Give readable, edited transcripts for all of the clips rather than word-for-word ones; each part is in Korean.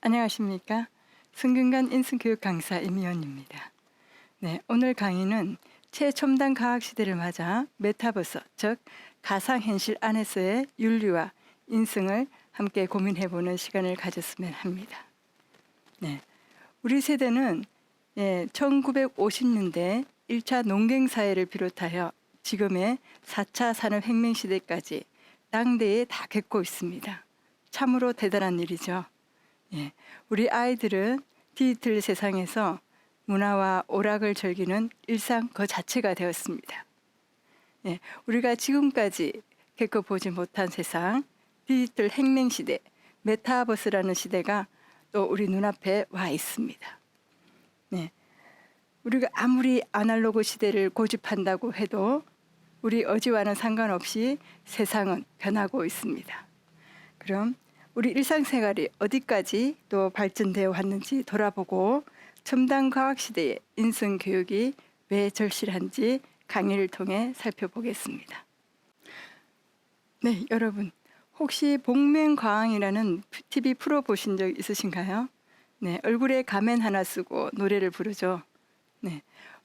안녕하십니까? 성균관 인성교육 강사 임희원입니다. 오늘 강의는 최첨단 과학 시대를 맞아 메타버스, 즉 가상현실 안에서의 윤리와 인성을 함께 고민해보는 시간을 가졌으면 합니다. 우리 세대는 1950년대 1차 농경사회를 비롯하여 지금의 4차 산업혁명 시대까지 당대에 다 겪고 있습니다. 참으로 대단한 일이죠. 우리 아이들은 디지털 세상에서 문화와 오락을 즐기는 일상 그 자체가 되었습니다. 우리가 지금까지 겪어보지 못한 세상, 디지털 혁명 시대, 메타버스라는 시대가 또 우리 눈앞에 와 있습니다. 우리가 아무리 아날로그 시대를 고집한다고 해도 우리 어제와는 상관없이 세상은 변하고 있습니다. 그럼 우리 일상생활이 어디까지 또 발전되어 왔는지 돌아보고 첨단 과학 시대의 인성 교육이 왜 절실한지 강의를 통해 살펴보겠습니다. 여러분 혹시 복면가왕이라는 TV 프로 보신 적 있으신가요? 얼굴에 가면 하나 쓰고 노래를 부르죠.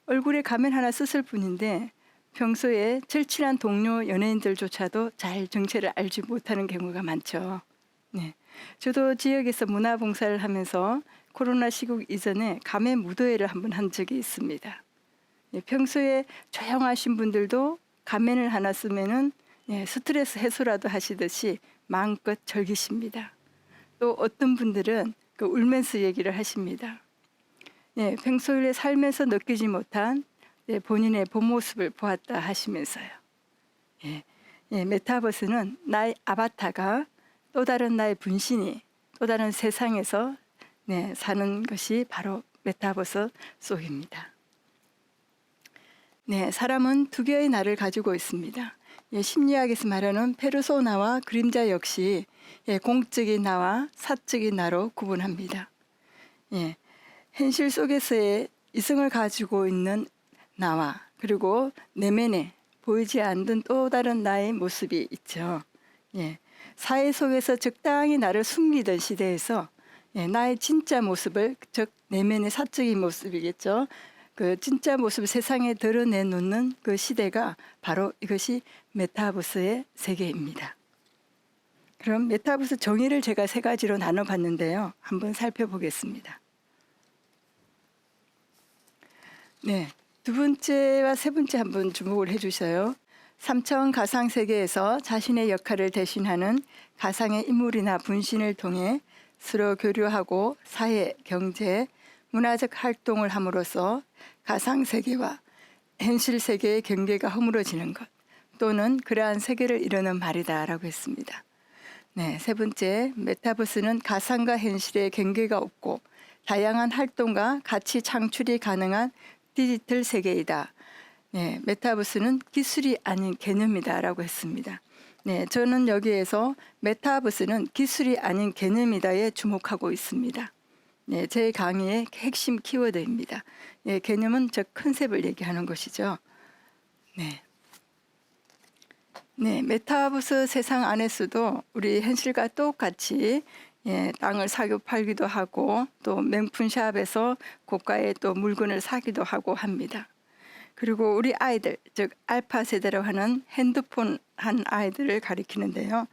얼굴에 가면 하나 썼을 뿐인데 평소에 절친한 동료 연예인들조차도 잘 정체를 알지 못하는 경우가 많죠. 저도 지역에서 문화봉사를 하면서 코로나 시국 이전에 가면 무도회를 한번 한 적이 있습니다. 평소에 조용하신 분들도 가면을 하나 쓰면은 스트레스 해소라도 하시듯이 마음껏 즐기십니다. 또 어떤 분들은 울면서 얘기를 하십니다. 평소에 살면서 느끼지 못한 본인의 본 모습을 보았다 하시면서요. 메타버스는 나의 아바타가 또 다른 나의 분신이 또 다른 세상에서 사는 것이 바로 메타버스 속입니다. 사람은 두 개의 나를 가지고 있습니다. 심리학에서 말하는 페르소나와 그림자 역시 공적인 나와 사적인 나로 구분합니다. 현실 속에서의 이성을 가지고 있는 나와 그리고 내면에 보이지 않는 또 다른 나의 모습이 있죠. 사회 속에서 적당히 나를 숨기던 시대에서 나의 진짜 모습을, 즉 내면의 사적인 모습이겠죠. 그 진짜 모습을 세상에 드러내놓는 그 시대가 바로 이것이 메타버스의 세계입니다. 그럼 메타버스 정의를 제가 세 가지로 나눠봤는데요. 한번 살펴보겠습니다. 두 번째와 세 번째 한번 주목을 해주셔요. 3차원 가상 세계에서 자신의 역할을 대신하는 가상의 인물이나 분신을 통해 서로 교류하고 사회, 경제, 문화적 활동을 함으로써 가상 세계와 현실 세계의 경계가 허물어지는 것 또는 그러한 세계를 이루는 말이다라고 했습니다. 세 번째, 메타버스는 가상과 현실의 경계가 없고 다양한 활동과 가치 창출이 가능한 디지털 세계이다. 메타버스는 기술이 아닌 개념이다라고 했습니다. 저는 여기에서 메타버스는 기술이 아닌 개념이다에 주목하고 있습니다. 제 강의의 핵심 키워드입니다. 개념은 즉 컨셉을 얘기하는 것이죠. 메타버스 세상 안에서도 우리 현실과 똑같이 땅을 사고 팔기도 하고 또 명품샵에서 고가의 또 물건을 사기도 하고 합니다. 그리고 우리 아이들, 즉 알파 세대라고 하는 핸드폰 한 아이들을 가리키는데요.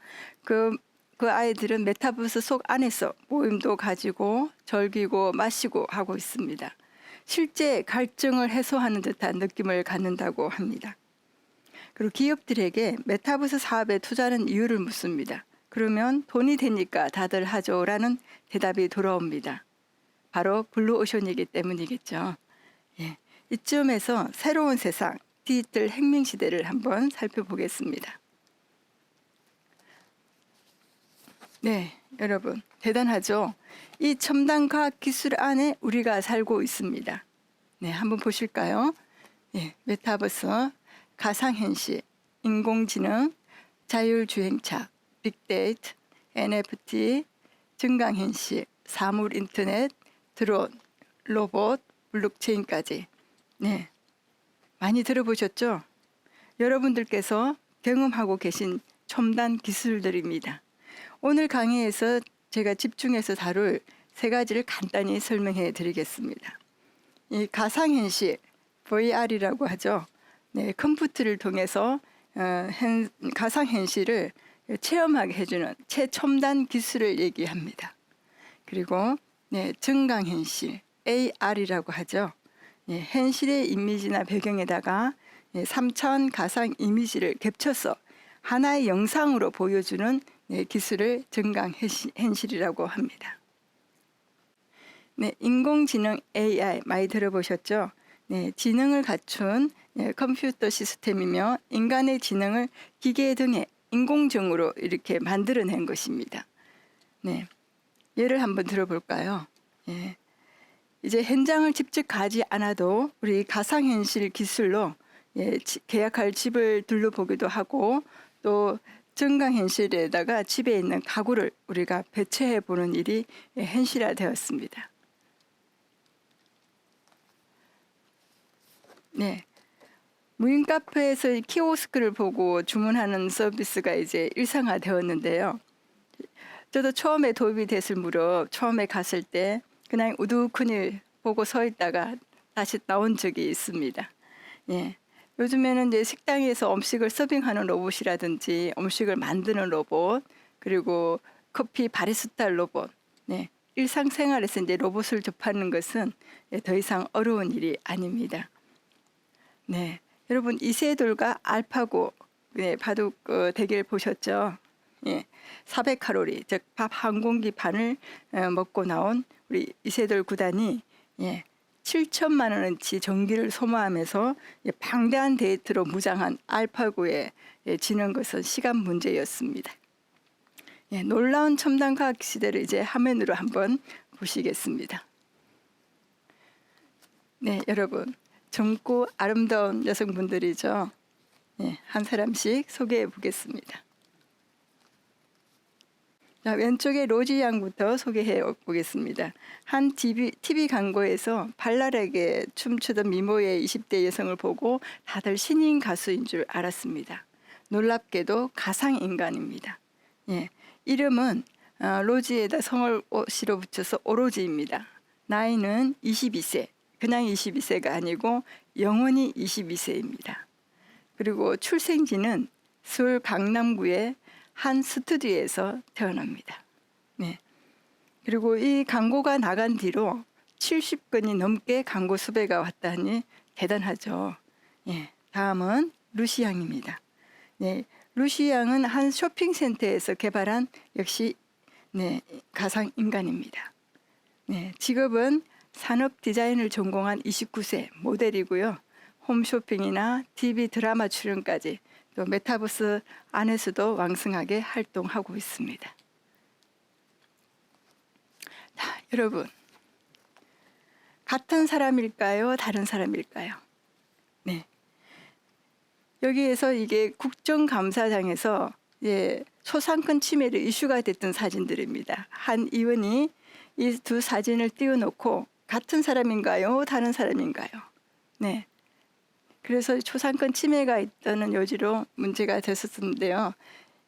그 아이들은 메타버스 속 안에서 모임도 가지고 즐기고 마시고 하고 있습니다. 실제 갈증을 해소하는 듯한 느낌을 갖는다고 합니다. 그리고 기업들에게 메타버스 사업에 투자하는 이유를 묻습니다. 그러면 돈이 되니까 다들 하죠 라는 대답이 돌아옵니다. 바로 블루오션이기 때문이겠죠. 이쯤에서 새로운 세상, 디지털 혁명 시대를 한번 살펴보겠습니다. 여러분 대단하죠? 이 첨단 과학 기술 안에 우리가 살고 있습니다. 한번 보실까요? 메타버스, 가상현실, 인공지능, 자율주행차, 빅데이터, NFT, 증강현실, 사물인터넷, 드론, 로봇, 블록체인까지 많이 들어보셨죠? 여러분들께서 경험하고 계신 첨단 기술들입니다. 오늘 강의에서 제가 집중해서 다룰 세 가지를 간단히 설명해 드리겠습니다. 이 가상현실, VR이라고 하죠. 네, 컴퓨터를 통해서 가상현실을 체험하게 해주는 최첨단 기술을 얘기합니다. 그리고 증강현실, AR이라고 하죠. 현실의 이미지나 배경에다가 3차원 가상 이미지를 겹쳐서 하나의 영상으로 보여주는 기술을 증강현실이라고 합니다. 인공지능 AI 많이 들어보셨죠? 지능을 갖춘 컴퓨터 시스템이며 인간의 지능을 기계 등의 인공지능으로 이렇게 만들어낸 것입니다. 예를 한번 들어볼까요? 이제 현장을 직접 가지 않아도 우리 가상현실 기술로 계약할 집을 둘러보기도 하고 또 증강현실에다가 집에 있는 가구를 우리가 배치해 보는 일이 현실화되었습니다. 무인 카페에서 키오스크를 보고 주문하는 서비스가 이제 일상화되었는데요. 저도 처음에 도입이 됐을 무렵 처음에 갔을 때 그냥 우두커니 보고 서 있다가 다시 나온 적이 있습니다. 요즘에는 이제 식당에서 음식을 서빙하는 로봇이라든지 음식을 만드는 로봇, 그리고 커피 바리스타 로봇, 일상생활에서 이제 로봇을 접하는 것은 더 이상 어려운 일이 아닙니다. 여러분 이세돌과 알파고 바둑 대결 보셨죠? 400칼로리, 즉 밥 한 공기 반을 먹고 나온 우리 이세돌 구단이 7천만 원어치 전기를 소모하면서 방대한 데이터로 무장한 알파고에 지는 것은 시간 문제였습니다. 놀라운 첨단 과학 시대를 이제 화면으로 한번 보시겠습니다. 여러분 젊고 아름다운 여성분들이죠. 한 사람씩 소개해 보겠습니다. 자, 왼쪽에 로지 양부터 소개해 보겠습니다. 한 TV 광고에서 발랄하게 춤추던 미모의 20대 여성을 보고 다들 신인 가수인 줄 알았습니다. 놀랍게도 가상인간입니다. 이름은 로지에다 성을 씨로 붙여서 오로지입니다. 나이는 22세, 그냥 22세가 아니고 영원히 22세입니다. 그리고 출생지는 서울 강남구의 한 스튜디오에서 태어납니다. 그리고 이 광고가 나간 뒤로 70건이 넘게 광고 수배가 왔다니 대단하죠. 다음은 루시 양입니다. 루시 양은 한 쇼핑센터에서 개발한 역시 가상 인간입니다. 직업은 산업 디자인을 전공한 29세 모델이고요. 홈쇼핑이나 TV 드라마 출연까지 또 메타버스 안에서도 왕성하게 활동하고 있습니다. 자, 여러분 같은 사람일까요? 다른 사람일까요? 여기에서 이게 국정감사장에서 초상권 침해를 이슈가 됐던 사진들입니다. 한 의원이 이 두 사진을 띄워놓고 같은 사람인가요? 다른 사람인가요? 그래서 초상권 침해가 있다는 요지로 문제가 됐었는데요.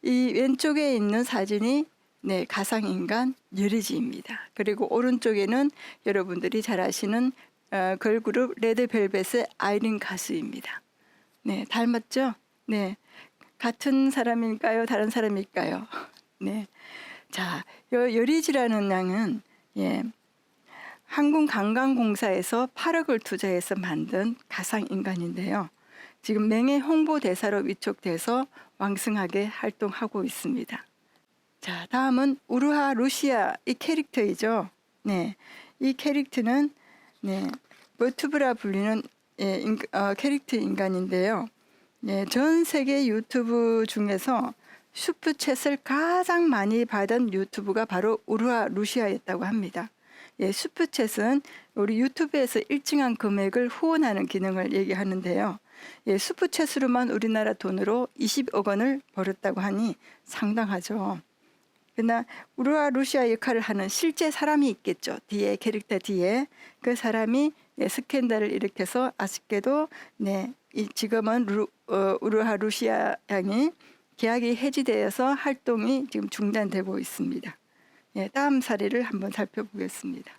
이 왼쪽에 있는 사진이 가상인간 여리지입니다. 그리고 오른쪽에는 여러분들이 잘 아시는 걸그룹 레드벨벳의 아이린 가수입니다. 닮았죠? 같은 사람일까요? 다른 사람일까요? 자, 여리지라는 양은 한국관광공사에서 8억을 투자해서 만든 가상인간인데요. 지금 명예 홍보대사로 위촉돼서 왕성하게 활동하고 있습니다. 자, 다음은 우루하 루시아 이 캐릭터이죠. 이 캐릭터는 머투브라 불리는 캐릭터 인간인데요. 전 세계 유튜브 중에서 슈퍼챗을 가장 많이 받은 유튜브가 바로 우루하 루시아였다고 합니다. 슈퍼챗은 우리 유튜브에서 일정한 금액을 후원하는 기능을 얘기하는데요. 슈퍼챗으로만 우리나라 돈으로 20억 원을 벌었다고 하니 상당하죠. 그러나 우루하 루시아 역할을 하는 실제 사람이 있겠죠. 뒤에 캐릭터 뒤에 그 사람이 스캔들을 일으켜서 아쉽게도 지금은 우루하 루시아 양이 계약이 해지되어서 활동이 지금 중단되고 있습니다. 예, 다음 사례를 한번 살펴보겠습니다.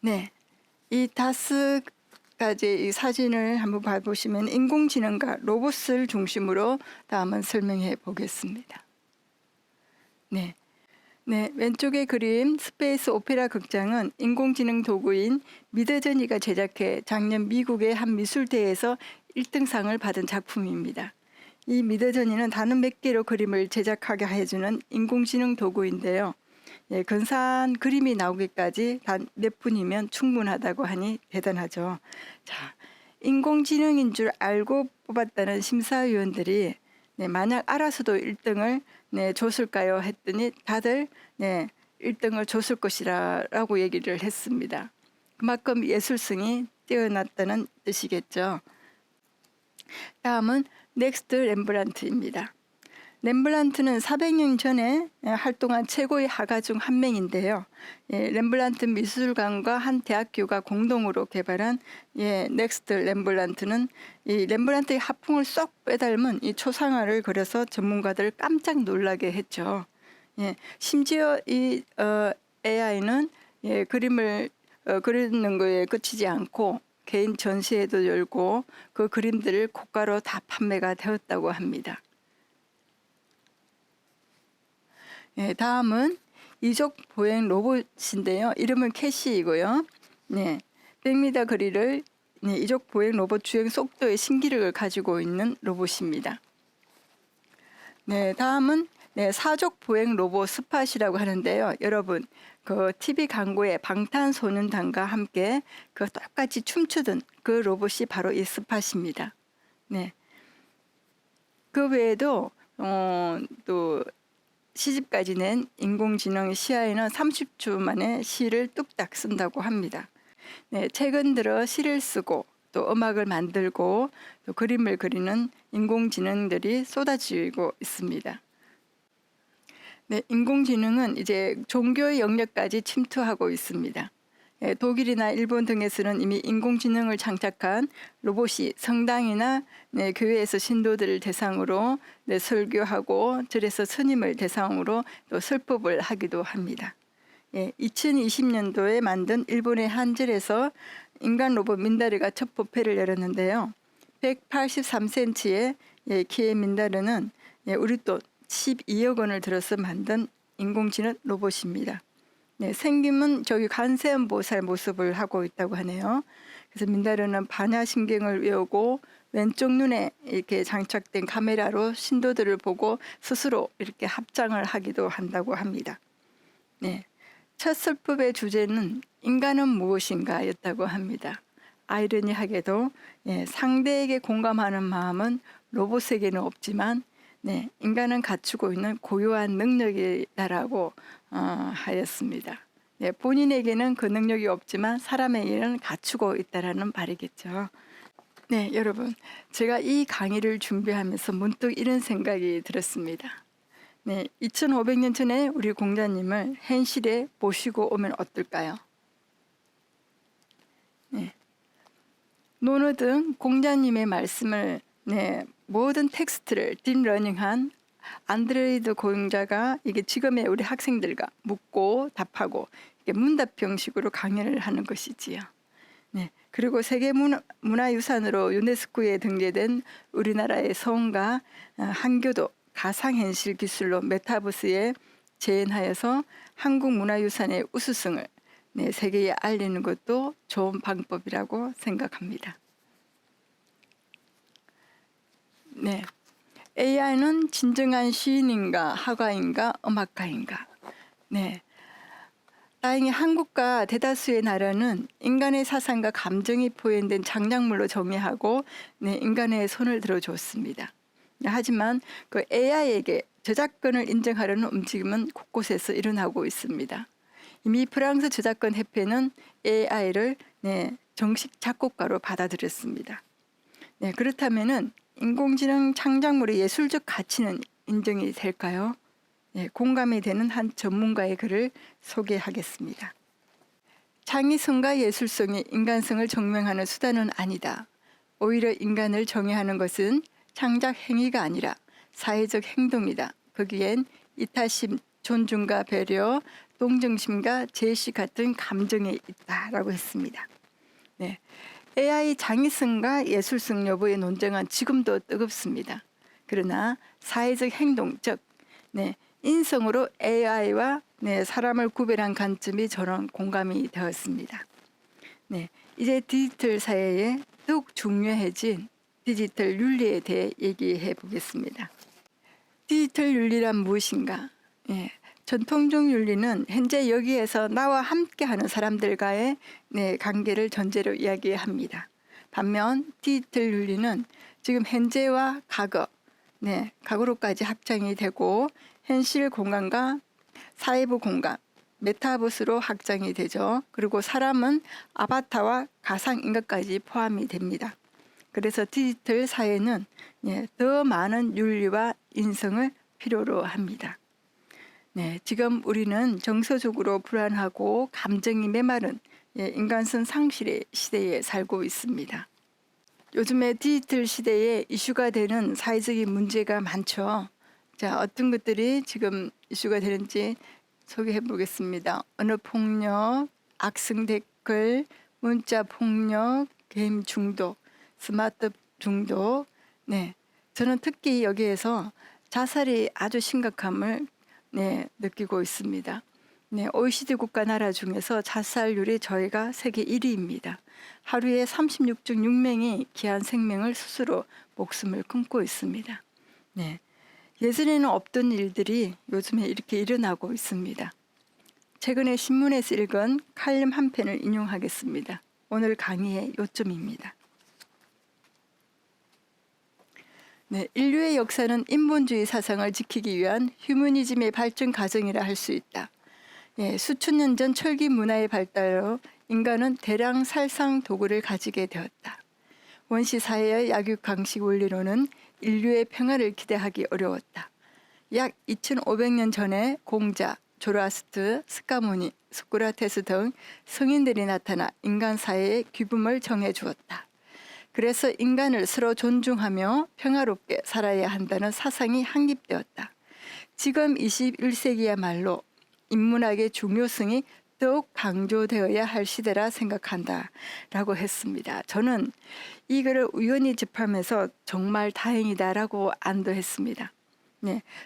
네, 이 5가지 이 사진을 한번 봐보시면 인공지능과 로봇을 중심으로 다음은 설명해 보겠습니다. 네. 네, 왼쪽의 그림 스페이스 오페라 극장은 인공지능 도구인 미드저니가 제작해 작년 미국의 한 미술대회에서 1등상을 받은 작품입니다. 이 미드저니는 단어 몇 개로 그림을 제작하게 해주는 인공지능 도구인데요. 예, 근사한 그림이 나오기까지 단 몇 분이면 충분하다고 하니 대단하죠. 자, 인공지능인 줄 알고 뽑았다는 심사위원들이 네, 만약 알아서도 1등을 네, 줬을까요? 했더니 다들 네, 1등을 줬을 것이라고 얘기를 했습니다. 그만큼 예술성이 뛰어났다는 뜻이겠죠. 다음은 넥스트 렘브란트입니다. 렘블란트는 400년 전에 활동한 최고의 화가 중 한 명인데요. 예, 렘블란트 미술관과 한 대학교가 공동으로 개발한 넥스트 렘블란트는 이 렘블란트의 화풍을 쏙 빼닮은 이 초상화를 그려서 전문가들을 깜짝 놀라게 했죠. 예, 심지어 이 AI는 그림을 그리는 거에 그치지 않고 개인 전시회도 열고 그 그림들을 고가로 다 판매가 되었다고 합니다. 네, 다음은 이족 보행 로봇인데요. 이름은 캐시이고요. 네, 100m 거리를 이족 보행 로봇 주행 속도의 신기록을 가지고 있는 로봇입니다. 네, 다음은 사족 보행 로봇 스팟이라고 하는데요. 여러분, 그 TV 광고에 방탄소년단과 함께 그 똑같이 춤추던 그 로봇이 바로 이 스팟입니다. 네, 그 외에도 또 시집까지 낸 인공지능 시아이는 30초 만에 시를 뚝딱 쓴다고 합니다. 네, 최근 들어 시를 쓰고 또 음악을 만들고 또 그림을 그리는 인공지능들이 쏟아지고 있습니다. 네, 인공지능은 이제 종교의 영역까지 침투하고 있습니다. 독일이나 일본 등에서는 이미 인공지능을 장착한 로봇이 성당이나 교회에서 신도들을 대상으로 설교하고 절에서 스님을 대상으로 또 설법을 하기도 합니다. 2020년도에 만든 일본의 한 절에서 인간 로봇 민다르가 첫 법회를 열었는데요. 183cm의 키의 민다르는 우리 돈 12억 원을 들여서 만든 인공지능 로봇입니다. 네, 생김은 저기 관세음 보살 모습을 하고 있다고 하네요. 그래서 민다르는 반야신경을 외우고 왼쪽 눈에 이렇게 장착된 카메라로 신도들을 보고 스스로 이렇게 합장을 하기도 한다고 합니다. 네, 첫 설법의 주제는 인간은 무엇인가 였다고 합니다. 아이러니하게도 상대에게 공감하는 마음은 로봇에게는 없지만 인간은 갖추고 있는 고유한 능력이다라고 하였습니다. 본인에게는 그 능력이 없지만 사람에게는 갖추고 있다라는 말이겠죠. 네, 여러분, 제가 이 강의를 준비하면서 문득 이런 생각이 들었습니다. 2500년 전에 우리 공자님을 현실에 모시고 오면 어떨까요? 논어 등 공자님의 말씀을 모든 텍스트를 딥러닝한 안드로이드 고용자가 이게 지금의 우리 학생들과 묻고 답하고 문답 형식으로 강연을 하는 것이지요. 그리고 세계 문화유산으로 유네스코에 등재된 우리나라의 성과 한교도 가상현실 기술로 메타버스에 재현하여서 한국 문화유산의 우수성을 세계에 알리는 것도 좋은 방법이라고 생각합니다. AI는 진정한 시인인가 화가인가 음악가인가. 다행히 한국과 대다수의 나라는 인간의 사상과 감정이 표현된 창작물로 정의하고 인간의 손을 들어줬습니다. 하지만 그 AI에게 저작권을 인정하려는 움직임은 곳곳에서 일어나고 있습니다. 이미 프랑스 저작권 협회는 AI를 정식 작곡가로 받아들였습니다. 그렇다면은 인공지능 창작물의 예술적 가치는 인정이 될까요? 공감이 되는 한 전문가의 글을 소개하겠습니다. 창의성과 예술성이 인간성을 증명하는 수단은 아니다. 오히려 인간을 정의하는 것은 창작 행위가 아니라 사회적 행동이다. 거기엔 이타심 존중과 배려, 동정심과 제시 같은 감정에 있다라고 했습니다. 네, AI 장애성과 예술성 여부의 논쟁은 지금도 뜨겁습니다. 그러나 사회적 행동, 즉 인성으로 AI와 사람을 구별한 관점이 저는 공감이 되었습니다. 이제 디지털 사회에 더욱 중요해진 디지털 윤리에 대해 얘기해 보겠습니다. 디지털 윤리란 무엇인가? 전통적 윤리는 현재 여기에서 나와 함께하는 사람들과의 관계를 전제로 이야기합니다. 반면 디지털 윤리는 지금 현재와 과거, 과거로까지 확장이 되고 현실 공간과 사이버 공간, 메타버스로 확장이 되죠. 그리고 사람은 아바타와 가상 인간까지 포함이 됩니다. 그래서 디지털 사회는 더 많은 윤리와 인성을 필요로 합니다. 지금 우리는 정서적으로 불안하고 감정이 메마른 인간성 상실의 시대에 살고 있습니다. 요즘에 디지털 시대에 이슈가 되는 사회적인 문제가 많죠. 자, 어떤 것들이 지금 이슈가 되는지 소개해 보겠습니다. 언어폭력, 악성 댓글, 문자폭력, 게임 중독, 스마트 중독. 저는 특히 여기에서 자살이 아주 심각함을 느끼고 있습니다. OECD 국가 나라 중에서 자살률이 저희가 세계 1위입니다. 하루에 36.6명이 귀한 생명을 스스로 목숨을 끊고 있습니다. 예전에는 없던 일들이 요즘에 이렇게 일어나고 있습니다. 최근에 신문에서 읽은 칼럼 한 편을 인용하겠습니다. 오늘 강의의 요점입니다. 인류의 역사는 인본주의 사상을 지키기 위한 휴머니즘의 발전 과정이라 할 수 있다. 수천 년 전 철기 문화의 발달로 인간은 대량 살상 도구를 가지게 되었다. 원시 사회의 약육강식 원리로는 인류의 평화를 기대하기 어려웠다. 약 2500년 전에 공자, 조라스트, 스카모니, 소크라테스 등 성인들이 나타나 인간 사회의 규범을 정해주었다. 그래서 인간을 서로 존중하며 평화롭게 살아야 한다는 사상이 확립되었다. 지금 21세기야말로 인문학의 중요성이 더욱 강조되어야 할 시대라 생각한다 라고 했습니다. 저는 이 글을 우연히 접하면서 정말 다행이다라고 안도했습니다.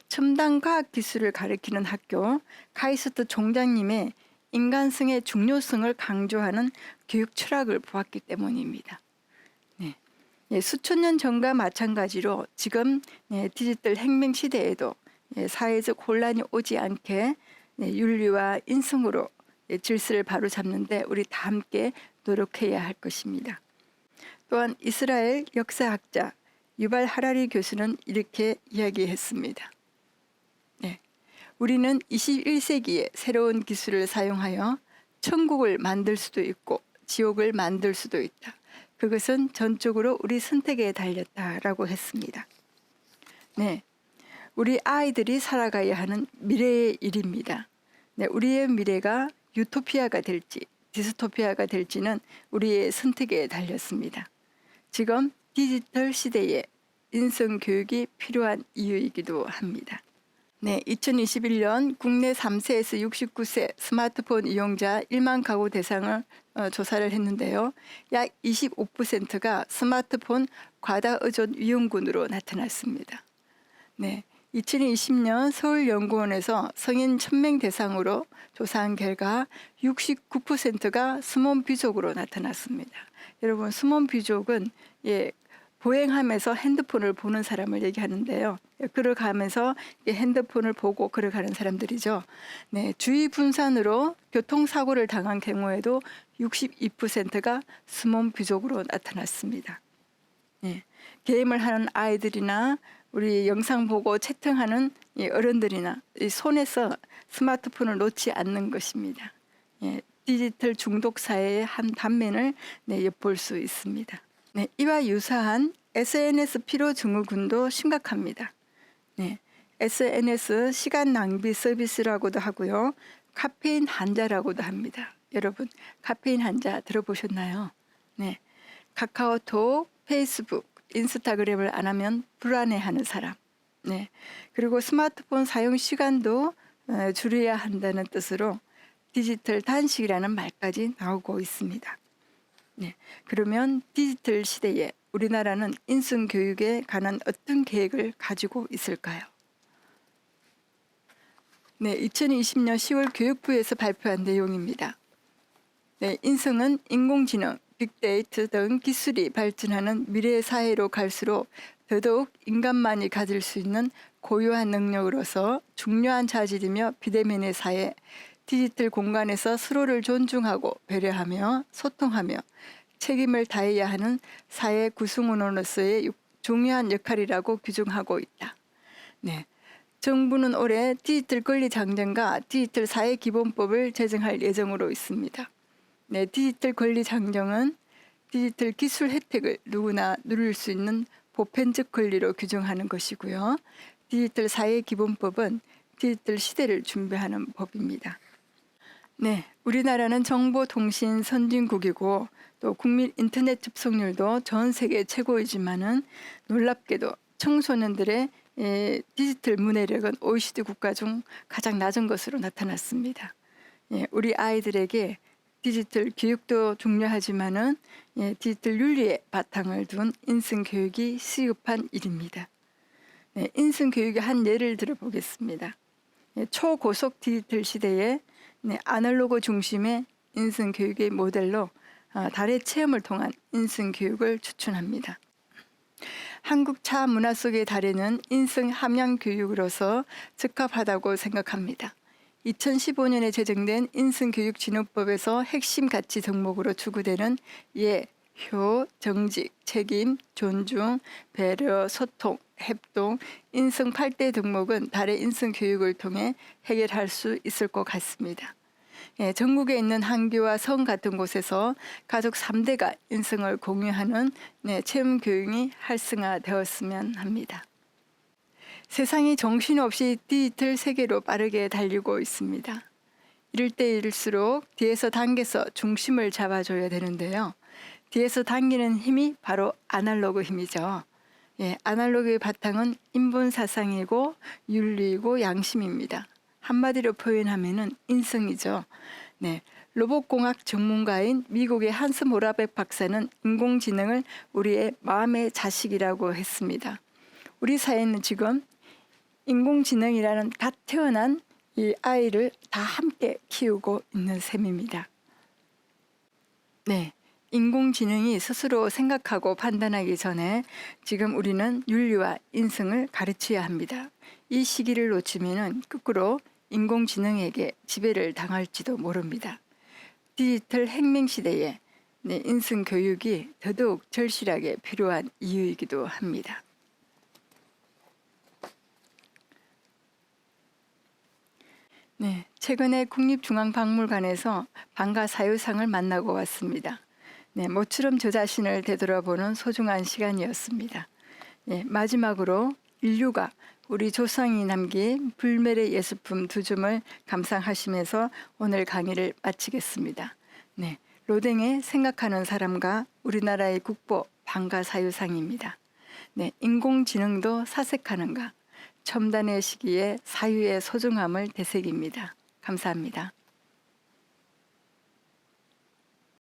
첨단 과학 기술을 가르치는 학교 카이스트 총장님의 인간성의 중요성을 강조하는 교육 철학을 보았기 때문입니다. 수천 년 전과 마찬가지로 지금 디지털 혁명 시대에도 사회적 혼란이 오지 않게 윤리와 인성으로 질서를 바로잡는데 우리 다 함께 노력해야 할 것입니다. 또한 이스라엘 역사학자 유발 하라리 교수는 이렇게 이야기했습니다. 우리는 21세기에 새로운 기술을 사용하여 천국을 만들 수도 있고 지옥을 만들 수도 있다. 그것은 전적으로 우리 선택에 달렸다라고 했습니다. 우리 아이들이 살아가야 하는 미래의 일입니다. 우리의 미래가 유토피아가 될지 디스토피아가 될지는 우리의 선택에 달렸습니다. 지금 디지털 시대에 인성 교육이 필요한 이유이기도 합니다. 2021년 국내 3세에서 69세 스마트폰 이용자 1만 가구 대상을 조사를 했는데요. 약 25%가 스마트폰 과다 의존 위험군으로 나타났습니다. 2020년 서울연구원에서 성인 1000명 대상으로 조사한 결과 69%가 스몬 귀족으로 나타났습니다. 여러분, 스몬 귀족은 보행하면서 핸드폰을 보는 사람을 얘기하는데요. 걸어가면서 핸드폰을 보고 걸어가는 사람들이죠. 주의 분산으로 교통사고를 당한 경우에도 62%가 스몬 귀족으로 나타났습니다. 게임을 하는 아이들이나 우리 영상 보고 채팅하는 어른들이나 손에서 스마트폰을 놓지 않는 것입니다. 디지털 중독 사회의 한 단면을 엿볼 수 있습니다. 이와 유사한 SNS 피로 증후군도 심각합니다. SNS 시간 낭비 서비스라고도 하고요. 카페인 환자라고도 합니다. 여러분, 카페인 환자 들어보셨나요? 카카오톡, 페이스북, 인스타그램을 안 하면 불안해하는 사람. 그리고 스마트폰 사용 시간도 줄여야 한다는 뜻으로 디지털 단식이라는 말까지 나오고 있습니다. 네, 그러면 디지털 시대에 우리나라는 인성교육에 관한 어떤 계획을 가지고 있을까요? 네, 2020년 10월 교육부에서 발표한 내용입니다. 네, 인성은 인공지능, 빅데이터 등 기술이 발전하는 미래 사회로 갈수록 더더욱 인간만이 가질 수 있는 고유한 능력으로서 중요한 자질이며 비대면의 사회, 디지털 공간에서 서로를 존중하고 배려하며 소통하며 책임을 다해야 하는 사회 구성원으로서의 중요한 역할이라고 규정하고 있다. 네, 정부는 올해 디지털 권리 장정과 디지털 사회 기본법을 제정할 예정으로 있습니다. 네, 디지털 권리 장정은 디지털 기술 혜택을 누구나 누릴 수 있는 보편적 권리로 규정하는 것이고요. 디지털 사회 기본법은 디지털 시대를 준비하는 법입니다. 네, 우리나라는 정보통신 선진국이고 또 국민 인터넷 접속률도 전 세계 최고이지만은 놀랍게도 청소년들의 디지털 문해력은 OECD 국가 중 가장 낮은 것으로 나타났습니다. 우리 아이들에게 디지털 교육도 중요하지만은 디지털 윤리에 바탕을 둔 인성 교육이 시급한 일입니다. 인성 교육의 한 예를 들어보겠습니다. 초고속 디지털 시대에 아날로그 중심의 인성 교육의 모델로 달의 체험을 통한 인성 교육을 추천합니다. 한국 차 문화 속의 달에는 인성 함양 교육으로서 적합하다고 생각합니다. 2015년에 제정된 인성교육진흥법에서 핵심 가치 덕목으로 추구되는 예, 효, 정직, 책임, 존중, 배려, 소통, 협동, 인성 8대 덕목은 달의 인성교육을 통해 해결할 수 있을 것 같습니다. 전국에 있는 한교와 성 같은 곳에서 가족 3대가 인성을 공유하는 체험교육이 활성화되었으면 합니다. 세상이 정신없이 디지털 세계로 빠르게 달리고 있습니다. 이럴 때일수록 뒤에서 당겨서 중심을 잡아줘야 되는데요. 뒤에서 당기는 힘이 바로 아날로그 힘이죠. 아날로그의 바탕은 인본 사상이고 윤리이고 양심입니다. 한마디로 표현하면은 인성이죠. 로봇공학 전문가인 미국의 한스 모라백 박사는 인공지능을 우리의 마음의 자식이라고 했습니다. 우리 사회는 지금 인공지능이라는 갓 태어난 이 아이를 다 함께 키우고 있는 셈입니다. 인공지능이 스스로 생각하고 판단하기 전에 지금 우리는 윤리와 인성을 가르쳐야 합니다. 이 시기를 놓치면 거꾸로 인공지능에게 지배를 당할지도 모릅니다. 디지털 혁명 시대에 인성 교육이 더더욱 절실하게 필요한 이유이기도 합니다. 최근에 국립중앙박물관에서 방가 사유상을 만나고 왔습니다. 모처럼 저 자신을 되돌아보는 소중한 시간이었습니다. 마지막으로 인류가 우리 조상이 남긴 불멸의 예술품 2점을 감상하시면서 오늘 강의를 마치겠습니다. 로댕의 생각하는 사람과 우리나라의 국보 방가 사유상입니다. 인공지능도 사색하는가? 첨단의 시기에 사유의 소중함을 되새깁니다. 감사합니다.